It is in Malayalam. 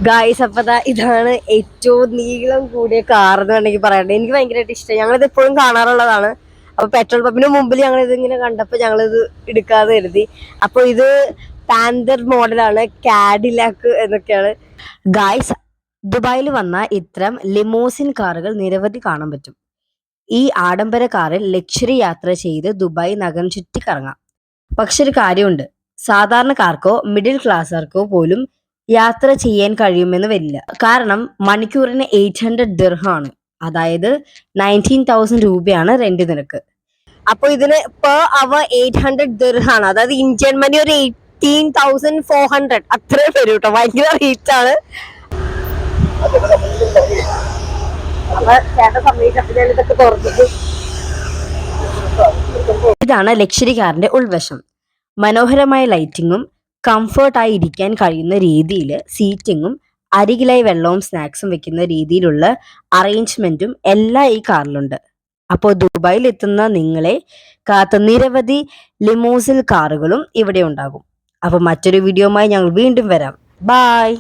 ഗായ്സ് അപ്പതാ ഇതാണ് ഏറ്റവും നീളം കൂടിയ കാർ എന്ന് വേണമെങ്കിൽ പറയണ്ടേ. എനിക്ക് ഭയങ്കരമായിട്ട് ഇഷ്ടം. ഞങ്ങളിത് എപ്പോഴും കാണാറുള്ളതാണ്. അപ്പൊ പെട്രോൾ പമ്പിന് മുമ്പിൽ ഞങ്ങൾ ഇതിങ്ങനെ കണ്ടപ്പോൾ ഞങ്ങളിത് എടുക്കാതെ കരുതി. അപ്പൊ ഇത് പാന്തർ മോഡലാണ്, കാഡിലാക്ക് എന്നൊക്കെയാണ്. ഗായ്സ്, ദുബായിൽ വന്ന ഇത്തരം ലിമോസിൻ കാറുകൾ നിരവധി കാണാൻ പറ്റും. ഈ ആഡംബര കാറിൽ ലക്ഷറി യാത്ര ചെയ്ത് ദുബായ് നഗരം ചുറ്റിക്കറങ്ങാം. പക്ഷെ ഒരു കാര്യമുണ്ട്, സാധാരണക്കാർക്കോ മിഡിൽ ക്ലാസ്സുകാർക്കോ പോലും യാത്ര ചെയ്യാൻ കഴിയുമെന്ന് വരില്ല. കാരണം മണിക്കൂറിന് 800 ദിർഹമാണ്, അതായത് 19,000 രൂപയാണ് റെന്റ് നിരക്ക്. അപ്പൊ ഇതിന് പെർ അവർ 800 ദിർഹാണ്, അതായത് ഇന്ത്യൻ മണി ഒരു 18,400 അത്രയും വരും കേട്ടോ. ഭയങ്കര റേറ്റ് ആണ്. ഇതാണ് ലക്ഷറി കാറിന്റെ ഉൾവശം. മനോഹരമായ ലൈറ്റിങ്ങും കംഫർട്ടായി ഇരിക്കാൻ കഴിയുന്ന രീതിയിൽ സീറ്റിങ്ങും അരികിലായി വെള്ളവും സ്നാക്സും വെക്കുന്ന രീതിയിലുള്ള അറേഞ്ച്മെന്റും എല്ലാം ഈ കാറിലുണ്ട്. അപ്പോൾ ദുബായിൽ എത്തുന്ന നിങ്ങളെ കാത്ത നിരവധി ലിമോസിൻ കാറുകളും ഇവിടെ ഉണ്ടാകും. അപ്പോൾ മറ്റൊരു വീഡിയോയുമായി ഞങ്ങൾ വീണ്ടും വരാം. ബായ്.